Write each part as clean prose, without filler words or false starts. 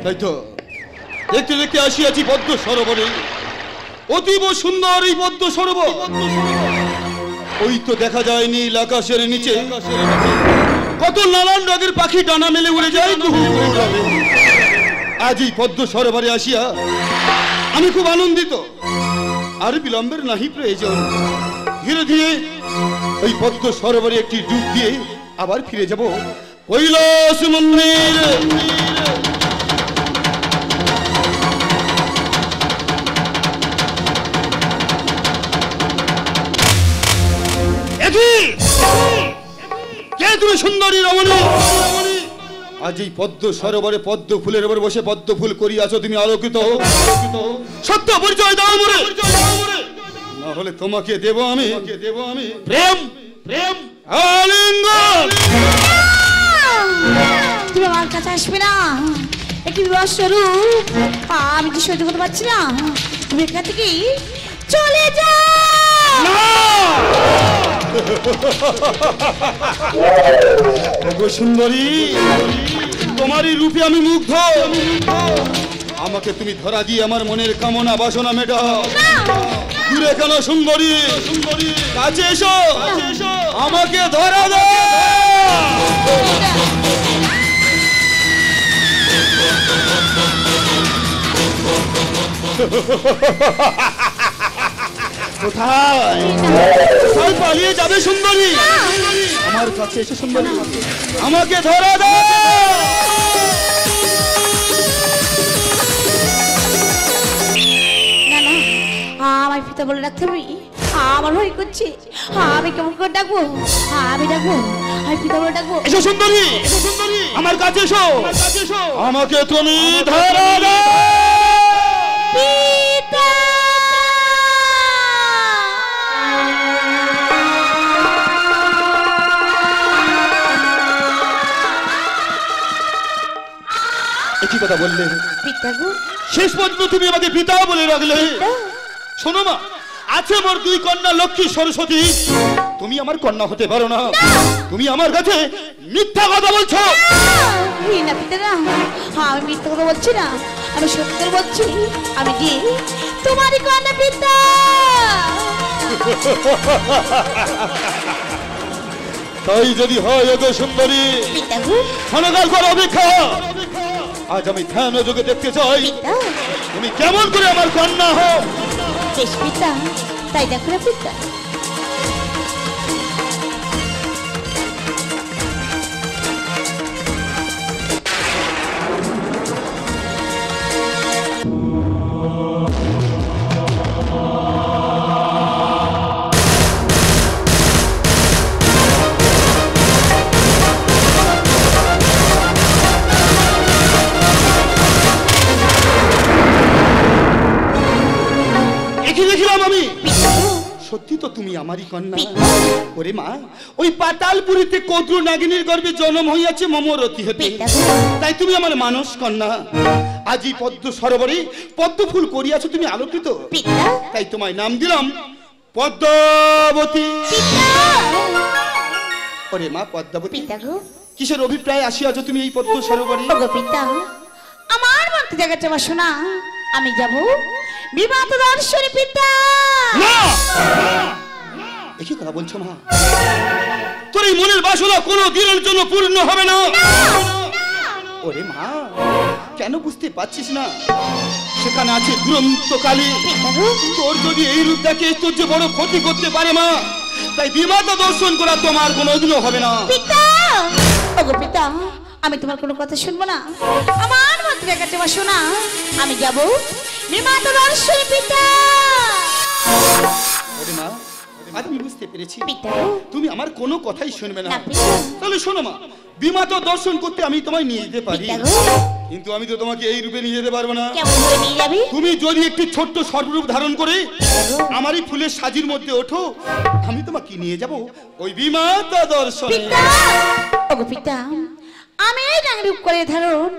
তাই তো দেখতে দেখতে আসিয়াছি পদ্ম সরোবরে, অতীব সুন্দর এই পদ্ম সরোবর। ওই তো দেখা যায় নীল আকাশের নিচে কত নানান রঙের পাখি ডানা মেলে উড়ে যায়। আজ এই পদ্ম সরোবরে আসিয়া আমি খুব আনন্দিত। আর বিলম্বের নাহি প্রয়োজন। ধীরে ধীরে ওই পদ্ম সরোবরে একটি ডুব দিয়ে আবার ফিরে যাব কৈলাস মন্দির। কে তুমি সুন্দরী রমণী? আজ এই পদ্ম সরোবরে পদ্ম ফুলের উপর বসে পদ্ম ফুল করিয়াছো তুমি আলোকিত। সত্য পরিচয় দাও মোরে, না হলে তোমাকে দেব আমি প্রেম প্রেম আলিঙ্গন। তুমি আমার কাছে আসবে না? একটি বিবাহ স্বরূপ আমি কি সহ্য করতে পারছি না। তুমি এখান থেকে চলে যাও। সুন্দরী, তোমারই রূপে আমি মুগ্ধ। আমাকে তুমি ধরা দিয়ে আমার মনের কামনা বাসনা মেটাও। দূরে কেন সুন্দরী, কাছে এসো, আমাকে ধরা দাও। কোথায় পালিয়ে যাবে সুন্দরী? আমার কাছে এসে সুন্দরী আমাকে ধরা দাও। না না, আমার পিতা বলে রাখতে হবে। আমার ভয় করছে। আমি কেমন করে ডাকবো? আমি ডাকবো, আমি পিতা বলে ডাকবো। এসো সুন্দরী, আমার কাছে এসো, আমাকে তুমি ধরা দাও। পিতা কি কথা বললে? শেষ পর্যন্ত তুমি আমাকে পিতা বলে রাখলে। শোনো মা, আছে মোর দুই কন্যা লক্ষ্মী সরস্বতী। তুমি আমার কন্যা হতে পারো না। তুমি আমার কাছে মিথ্যা কথা বলছো। না পিতা না, আমি মিথ্যা কথা বলছি না, আমি সত্য করে বলছি। আমি কি তোমারই কন্যা পিতা? তাই যদি হয় ওগো সুন্দরী, ক্ষণকাল কর অপেক্ষা। আজ আমি ধ্যান যোগে দেখতে চাই তুমি কেমন করে আমার কন্যা হও। বেশ পিতা, তাই দেখো না পিতা। সত্যি তো তুমি আমারই কন্যা। ওরে মা, ওই পাতালপুরীতে কদ্রু নাগিনীর গর্ভে জন্ম হইয়াছে মমরতি হতে। তাই তুমি আমার মানস কন্যা। আজ এই পদ্ম সরোবরে পদ্ম ফুল করিয়াছো তুমি আলোকিত। তাই তোমায় নাম দিলাম পদ্মাবতী। ওরে মা পদ্মাবতী, কিসের অভিপ্রায় আসিয়াছো তুমি এই পদ্ম সরোবরে? আমার মন্ত্রী জায়গাটা শোনা, আমি যাব বিবাহ দর্শনে পিতা। কি কথা বলছো মা? তোর এই মনের বাসনা কোনো দিনের জন্য পূর্ণ হবে না। ওরে মা, কেন বুঝতে পারছিস না? সেখানে আছে দুরন্ত কালী। তোর যদি এই রূপ দেখে তোর যে বড় ক্ষতি করতে পারে মা। তাই বিমাতা দর্শন করা তোমার কোনোদিনও হবে না। পিতা, ওগো পিতা, আমি তোমার কোনো কথা শুনবো না। আমার মন্ত্রীর কাছে শোনা, আমি যাব বিমাতা দর্শনে পিতা। ওরে মা, আজ আমি বুঝতে পেরেছি তুমি আমার কোনো কথাই শুনবে না। তাহলে শোনো মা, বিমাতা দর্শন করতে আমি তোমায় নিয়ে যেতে পারি, কিন্তু আমি তো তোমাকে এই রূপে নিয়ে যেতে পারবো না। তুমি যদি একটি ছোট্ট সর্বরূপ ধারণ করে আমার এই ফুলের সাজির মধ্যে ওঠো, আমি তোমাকে নিয়ে যাব ওই বিমাতা দর্শনে। ওগো পিতা, আমি এই রূপ করে ধারণ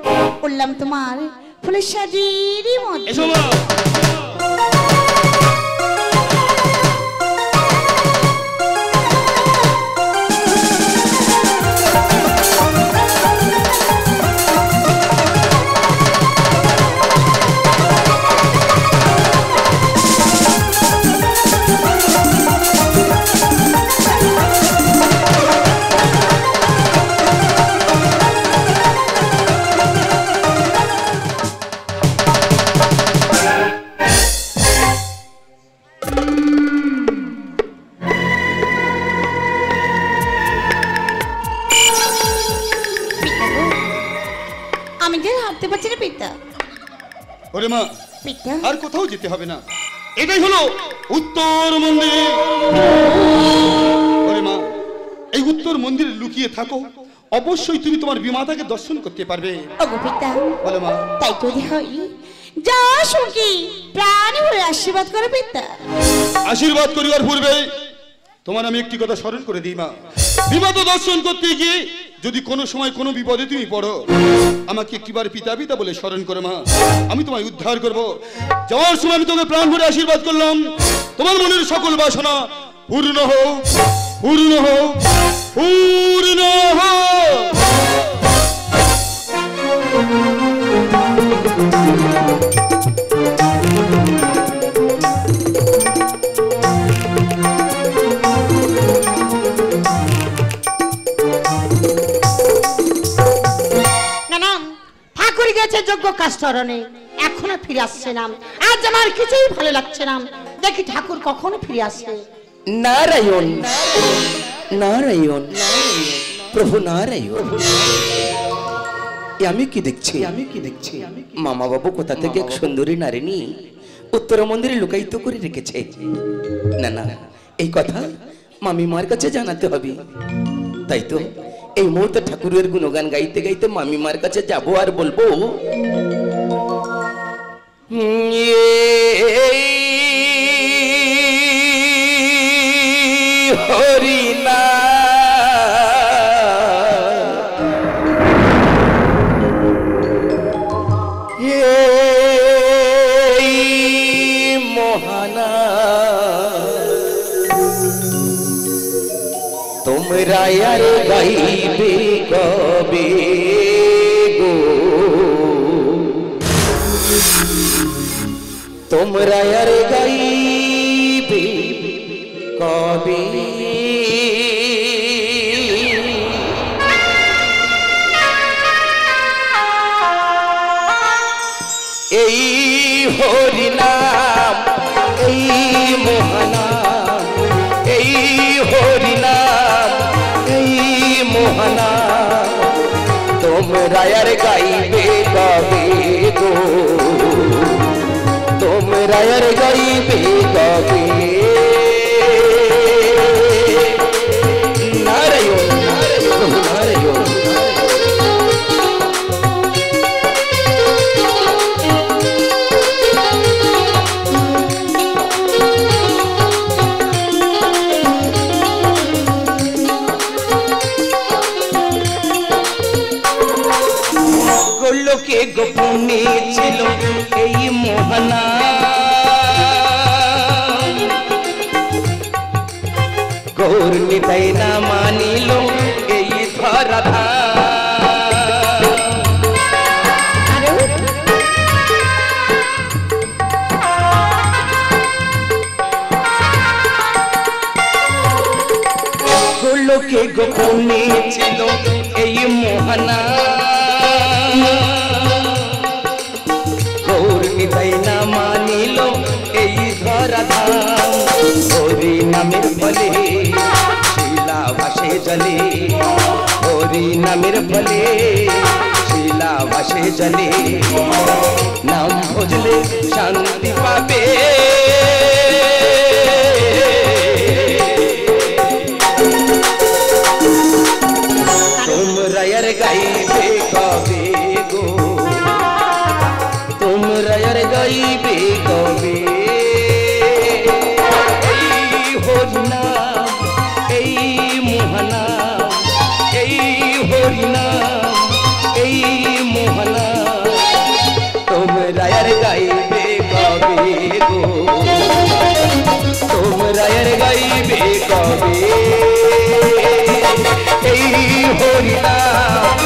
করলাম তোমার ফুলের সাজির মধ্যে। এসো মা। বুঝতে পারছি না পিতা। ওরে মা, পিতা আর কোথাও যেতে হবে না, এটাই হলো উত্তর মন্দির। ওরে মা, এই উত্তর মন্দিরে লুকিয়ে থাকো, অবশ্যই তুমি তোমার বিমাতাকে দর্শন করতে পারবে। ওগো পিতা, বলে মা। তাই তো হয়, যা সুখী প্রাণে ভরে আশীর্বাদ করে পিতা। আশীর্বাদ করিবার পূর্বে তোমার আমি একটি কথা স্মরণ করে দিই মা, বিমাতা দর্শন করতে গিয়ে যদি কোনো সময় কোনো বিপদে তুমি পড়ো, আমাকে একটিবার পিতা পিতা বলে স্মরণ করো মা, আমি তোমায় উদ্ধার করব। যাওয়ার সময় আমি তোমাকে প্রাণ ভরে আশীর্বাদ করলাম, তোমার মনের সকল বাসনা পূর্ণ হোক, পূর্ণ হোক, পূর্ণ হোক। যোগ্য কাজটরণে এখনো ফিরে আসছে না, আজ আমার কিছুই ভালো লাগছে না, দেখি ঠাকুর কখনো ফিরে আসে। নারায়ণ নারায়ণ প্রভু নারায়ণ। আমি কি দেখছি, মামা বাবু কোথা থেকে এক সুন্দরী নারিনী উত্তর মন্দিরে লুকায়িত করে রেখেছে। না না, এই কথা মামিমার কাছে জানাতে হবে। তাই তো এই মুহূর্তে ঠাকুরের গুণগান গাইতে গাইতে মামিমার কাছে যাবো আর বলবো, হরিনা মোহনা তোমরা আর গাইবে কবে গো, তোমরা আর গাইবে কবে, এই হরিনাম এই মোহনাম, এই হরিনাম এই মোহনাম তোমরা আর গাইবে কবে গো, তোমরা আর গাইবে কবে। নারায়ণ নারায়ণ নারায়ণ। গোলকে গোপনে ছিল এই মোহনা, গৌর নিতাই না মানিল এই ধরাধাম। গোলকে গোপনে ছিল এই মোহনা, গৌর নিতাই না মানিল এই ধরাধাম। হরি নামের ফলে শিলা ভাসে জলে, হরি নামের ফলে শিলা ভাসে জলে, নাম ভজলে শান্তি পাবে। তোমরা আর গাইবে কবে গো, তোমরা আর গাইবে কবে, এই হরিনাম এই মোহনাম, এই হরিনাম এই মোহনাম তোমরা আর গাইবে কবে গো, তোমরা আর গাইবে কবে, এই হরিনাম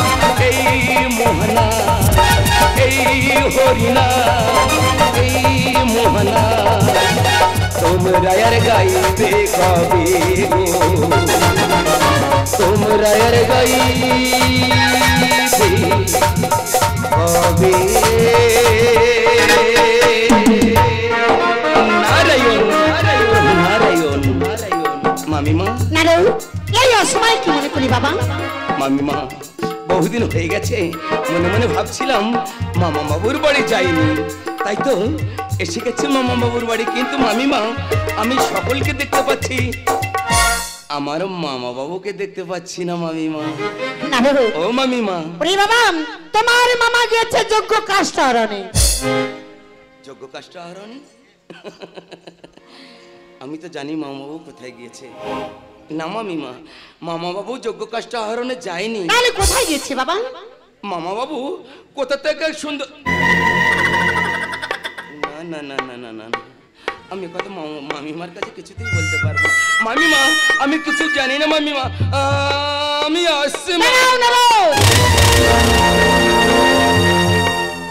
এই মোহনাম, এই হরিনাম এই মোহনাম তোমরা আর গাইবে কবে গো, তোমরা আর গাইবে কবে। নারায়ণ নারায়ণ নারায়ণ নারায়ণ। মামিমা নারায়ণ, এই অসময় কি মনে করি বাবা? মামিমা বহুদিন হয়ে গেছে, মনে মনে ভাবছিলাম মামা বাবুর বাড়ি যাইনি, তাই তো এসে গেছে মামা বাবুর বাড়ি। কিন্তু মামিমা, আমি সকলকে দেখতে পাচ্ছি, আমার মামা বাবুকে দেখতে পাচ্ছি না মামিমা। না রে ও মামিমা। ওরে বাবা, তোমার মামা গিয়েছে যোগ্য কাষ্ট হরণে। যোগ্য কাষ্ট হরণে? আমি তো জানি মামা বাবু কোথায় গিয়েছে। না মামিমা, মামা বাবু যোগ্য কাষ্ট আহরণে যায়নি। তাহলে কোথায় গিয়েছে বাবা? মামা বাবু কোথা থেকে সুন্দর, না না না না না না, আমি কথা মামিমার কাছে কিছুতেই বলতে পারবো। মামিমা, আমি কিছু জানি না মামিমা, আমি আসছি।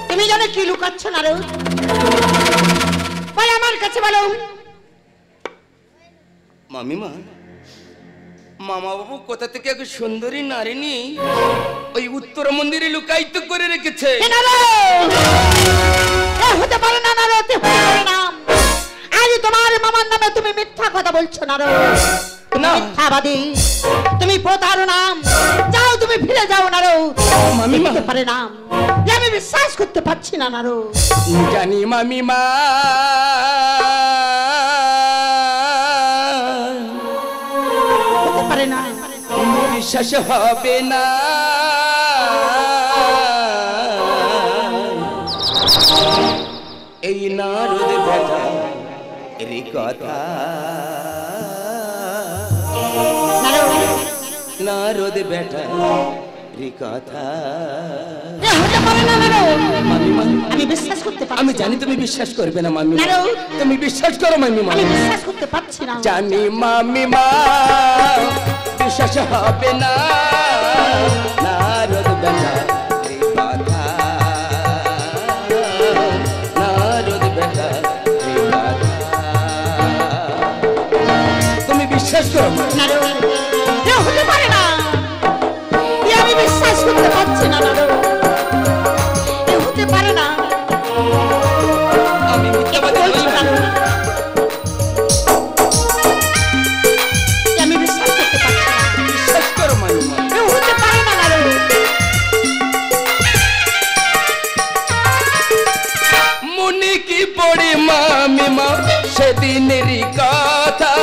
তুমি জানো কি লুকাচ্ছ না রে? ভাই আমার কাছে বলো। মামিমা, মামা বাবু কোথা থেকে এক সুন্দরী নারিনী ওই উত্তর মন্দিরে লুকায়িত করে রেখেছে। হতে পারে না, না হতে পারে না। আজ তোমার মামার নামে তুমি মিথ্যা কথা বলছো না রে। মিথ্যাবাদী, তুমি প্রতারণা। যাও, তুমি ফিরে যাও না রে। মামিমা, হতে পারে না, আমি বিশ্বাস করতে পারছি না না রে। জানি মামিমা, না বিশ্বাস হবে না। এই নারদ বেটা এরই কথা, নারদ বেটা এরই কথা। আমি বিশ্বাস করতে পারছি। আমি জানি তুমি বিশ্বাস করবে না মামিমা, তুমি বিশ্বাস করো মামিমা। আমি বিশ্বাস করতে পারছি না। জানি মামিমা, বিশ্বাস হবে না। নারদ বেটা এই কথা, নারদ বেটা এই কথা, তুমি বিশ্বাস করো না রে, হতে পারে না। আমি বিশ্বাস করতে পারছি না না রে, হতে পারে না। আমি মিথ্যাবাদী নই না। আমি বিশ্বাস করতে পারছি না। বিশ্বাস করো মামিমা। হতে পারে না না রে। মনে কি পড়ে মামিমা সেদিনেরই কথা,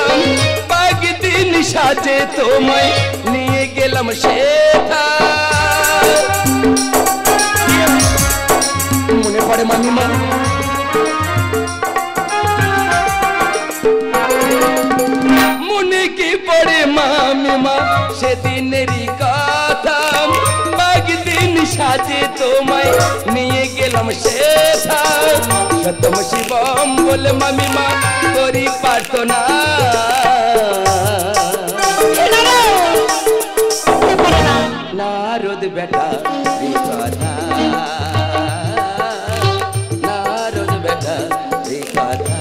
দিন সাজে তোমায় নিয়ে গেলাম সেথা। মনে পড়ে মামিমা? মনে কি পড়ে মামিমা সেদিনেরই কথা, দিন সাজে তোমায় নিয়ে গেলাম সেথা। সত্যম শিবম বলে মামিমা করি প্রার্থনা, নারদ বেটা এই কথা, নারদ বেটা এই কথা।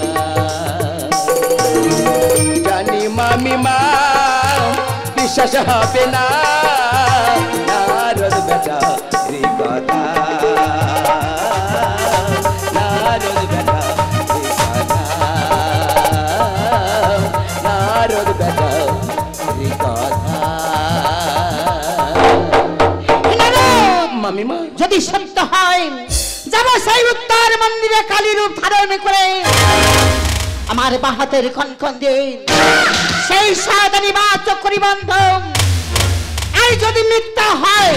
জানি মামিমা বিশ্বাস হবে না, নারদ বেটা এই কথা, নারদ বেটা এই কথা, নারদ বেটা এই কথা। মামিমা, যদি সত্য হয় যাব সেই উত্তর মন্দিরে কালী রূপ ধারণ করে আমার বাহাতের কনকন দিয়ে সেই সাধনী বা চক্রি বন্ধ। আর যদি মিথ্যা হয়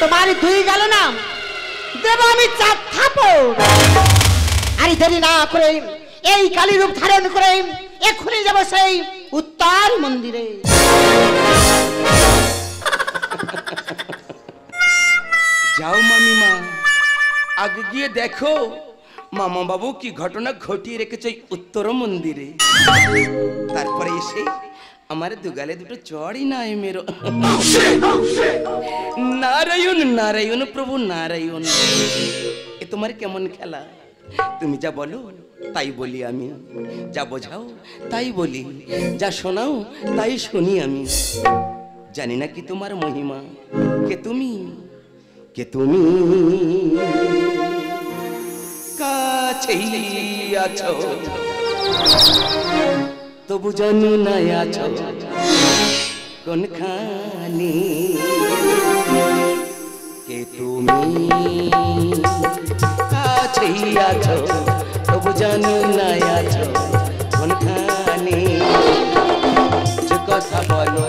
তোমার দুই গেল না, দেব আমি 4 থাপড়। আর দেরি না করে এই কালী রূপ ধারণ করে এক্ষুনি যাব সেই উত্তর মন্দিরে। যাও মামিমা, আগে গিয়ে দেখো মামা বাবু কি ঘটনা ঘটিয়ে রেখেছে উত্তর মন্দিরে। তারপরে এসে আমার দুগালে দুটো চড়ই না মেরো। নারায়ণ নারায়ণ প্রভু নারায়ণ। এ তোমার কেমন খেলা? তুমি যা বলো তাই বলি আমি, যা বোঝাও তাই বলি, যা শোনাও তাই শুনি আমি। জানি না কি তোমার মহিমা। কে তুমি, কে তুমি? কাছেই আছো তবু জানি না আছো, কোনখানে কে তুমি কাছেই আছো তবু জানি না আছো কোনখানে যে কথা বলো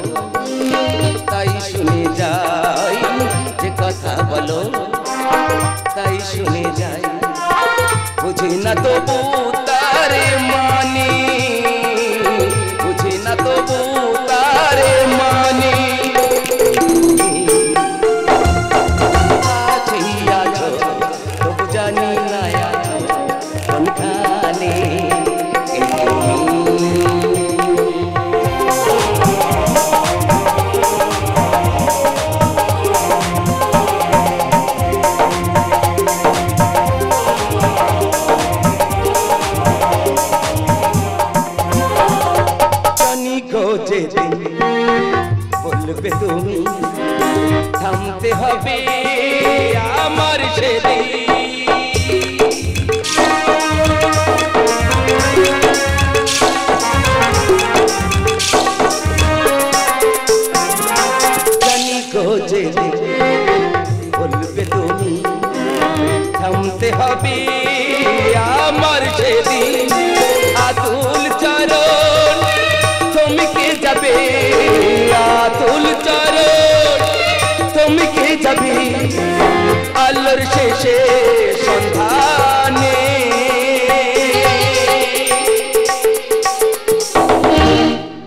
তাই শুনে যাই যে কথা বলো তাই শুনে যাই বুঝি না তবু তারে মানে বুঝি না তবু তারে মানে আছেই আছো তবু জানি না আছো কোনখানে বলবে তুমি থামতে হবে আমার সেদিন জানি খোঁজে বলবে তুমি থামতে হবে আমার সেদিন আতুল চরণ থমকে যাবে আতুল চরণ থমকে যাবে আলোর শেষে সন্ধানে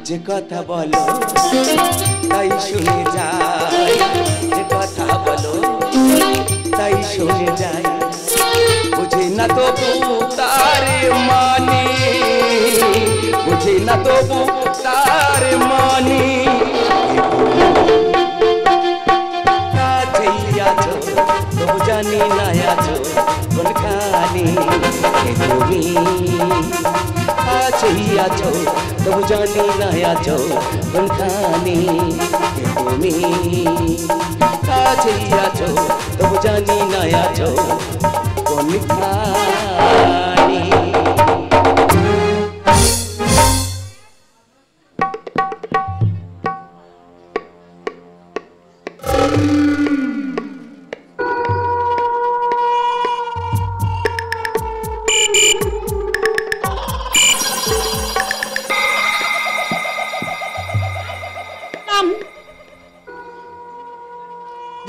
যে কথা বলো তাই শুনে যাই যে কথা বলো তাই শুনে যাই বুঝি না তবু তার মানে বুঝি না তবু তার মানে কাছেই আছো তবু জানি না আছো কোনখানে তুমি কাছেই আছো তবু জানি না আছো কোনখানে তুমি কাছেই আছো তবু জানি না আছো কোনখানে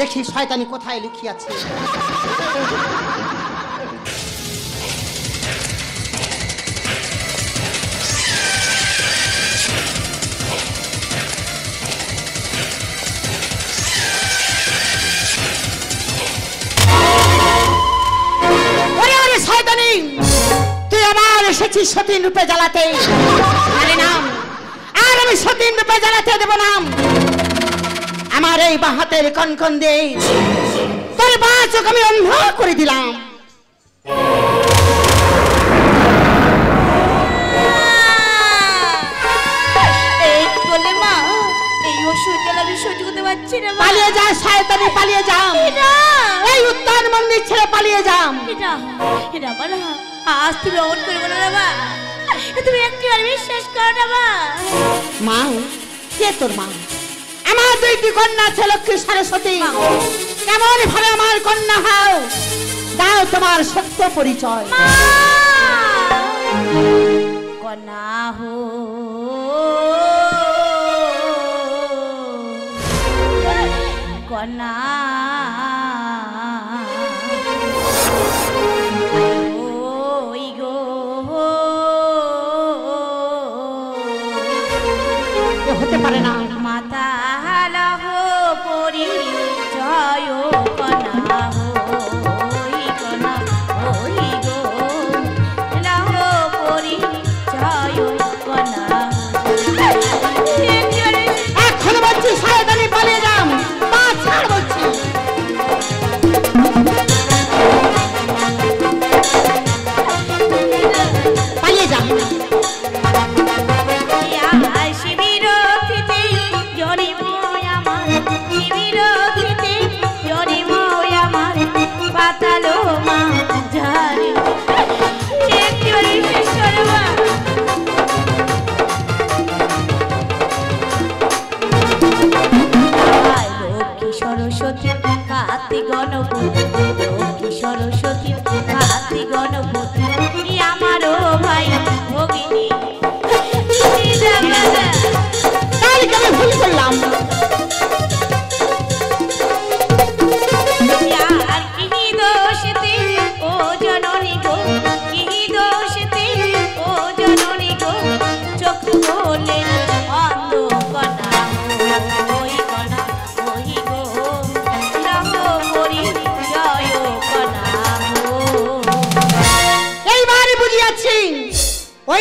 দেখি শয়তানি কোথায় লুকিয়েছে শয়তানি তুই আবার এসেছিস সতীন রূপে জ্বালাতে আরে নাম আর আমি সতীন রূপে জ্বালাতে দেব না আমার এই বাহাতের কনকন দিয়ে তোর বা চোখ আমি অন্ধ করে দিলাম এই বলে মা এই ওষুধ আমি সহ্য করতে পারছি না পালিয়ে যা শয়তানি পালিয়ে যাও এই উত্তর মন্দির ছেড়ে পালিয়ে যাও এটা বলো আজ তুমি অমন করে বলো না মা তুমি একটু আর বিশ্বাস করো না মা মা কে তোর মা আমার দুইটি কন্যা আছে লক্ষ্মী সরস্বতী কেমন ভাবে আমার কন্যা হও দাও তোমার সত্য পরিচয় কন্যা হো কন্যা ওই গো হতে পারে না মাতা লহ পরিচয় কন্যা হই কন্যা ওই গো লহ পরিচয় কন্যা এখন বলছি শয়তানি পালিয়ে যাও মা ছাড় বলছি পালিয়ে যাও শিবির জনে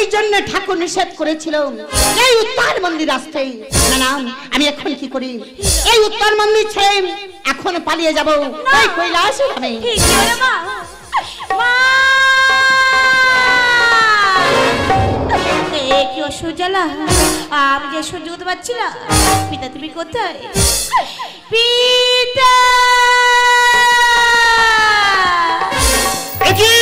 এই জন্য ঠাকুর নিষেধ করেছিল এই উত্তর মন্দির আসতে। না না, আমি এখন কি করি, এই উত্তর মন্দির ছেড়ে এখন পালিয়ে যাব ওই কৈলাস গ্রামে। কি হলো মা? মা! এ কি অসহ্য জ্বালা, আমি যে সহ্য করতে পারছি না। পিতা তুমি কোথায়? পিতা! কি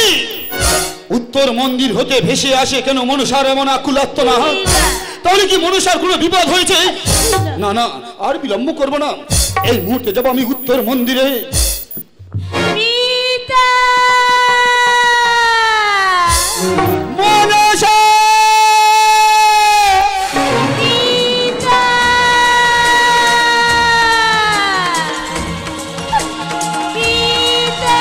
উত্তর মন্দির হতে ভেসে আসে কেন মনুষার এমন আকুল আত্মনাদ? তাহলে কি মনুষার কোনো বিপদ হয়েছে? না না, আর বিলম্ব করবো না, এই মুহূর্তে যাবো আমি উত্তর মন্দিরে। পিতা! মনসা! পিতা! পিতা!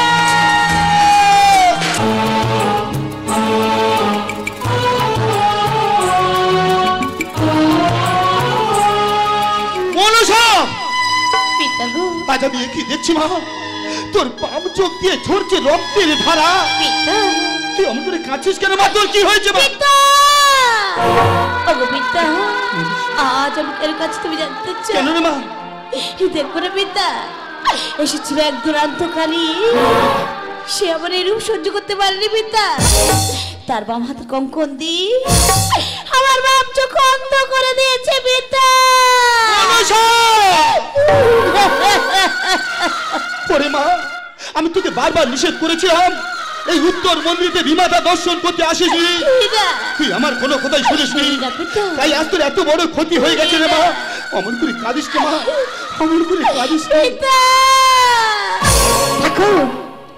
মনসা! পিতা গো! আজ আমি কি দেখছি মা, তোর বাম চোখ দিয়ে ঝরছে রক্তের ধারা। পিতা! তুই অমন করে কাঁদছিস কেন মা? তোর কি হয়েছে মা? পিতা! ওগো পিতা, আজ আমি এর কাছে তুমি জানতে চাও? কেন রে মা? দেখো না পিতা, এসেছিল এক দুরান্তকারী, সে আমার এই রূপ সহ্য করতে পারেনি পিতা। তার বাম হাতে কঙ্কন দিয়ে আমার বাম চোখ অন্ধ করে দিয়েছে পিতা। ওরে মা, আমি তোকে বারবার নিষেধ করেছিলাম এই উত্তর মন্দিরে বিমাতা দর্শন করতে আসিনি। পিতা! তুই আমার কোনো কথাই শুনিসনি, না পিতা। তাই আজ তোর এত বড় ক্ষতি হয়ে গেছে রে মা। অমন করে কাঁদিস না মা, অমন করে কাঁদিস না। পিতা! ঠাকুর,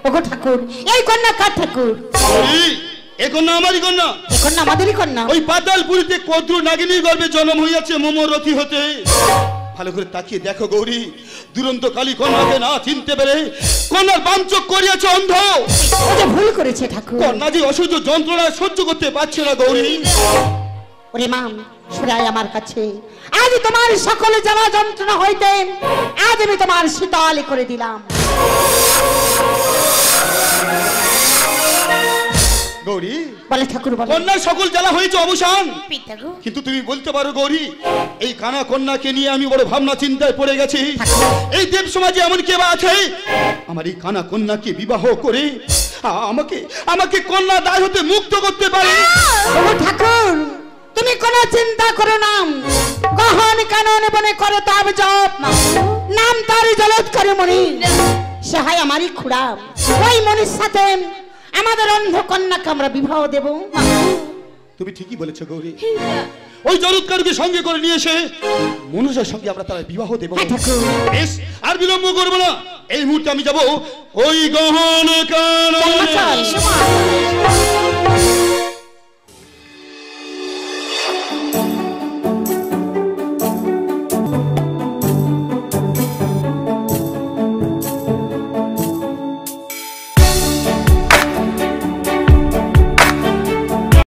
ওগো ঠাকুর, এই কন্যা কার ঠাকুর? এই, এ কন্যা আমারই কন্যা। এই কন্যা আমাদেরই কন্যা। ওই পাতালপুরিতে কদ্রু নাগিনীর গর্ভে জন্ম হইয়াছে মোমরতি হতে। ভালো করে তাকিয়ে দেখো গৌরী, দুরন্ত কালী কন্যাকে না চিনতে পেরে কন্যার বাম চোখ করিয়াছে অন্ধ। ও যে ভুল করেছে ঠাকুর। কন্যা যে অসহ্য যন্ত্রণা সহ্য করতে পারছে না গৌরী। ওরে মা, সরাই আমার কাছে, আজ তোমার সকল জ্বালা যন্ত্রণা হইতে আজ আমি তোমার শীতল করে দিলাম। গৌরী, বলে ঠাকুর, বলে কন্যার সকল জ্বালা হয়েছে অবসান। পিতা গো! কিন্তু তুমি বলতে পারো গৌরী, এই কানা কন্যাকে নিয়ে আমি বড় ভাবনা চিন্তায় পড়ে গেছি। এই দেব সমাজে এমন কে বা আছে আমার এই কানা কন্যাকে বিবাহ করে আমাকে আমাকে কন্যা দায় হতে মুক্ত করতে পারে? ওগো ঠাকুর, তুমি কোনো চিন্তা করো না। গহন কানন বনে করে তব জপ, নাম তার জলৎকারী মণি, সহায় আমারই খুড়া। ওই মনির সাথে আমাদের অন্ধ কন্যাকে আমরা বিবাহ দেব। তুমি ঠিকই বলেছো গৌরী, ওই জলৎকারীকে সঙ্গে করে নিয়ে এসে মনুষ্যের সঙ্গে আমরা তার বিবাহ দেব। হ্যাঁ ঠাকুর। বেশ, আর বিলম্ব করবো না, এই মুহূর্তে আমি যাব ওই গহন কাননে। চল, চল।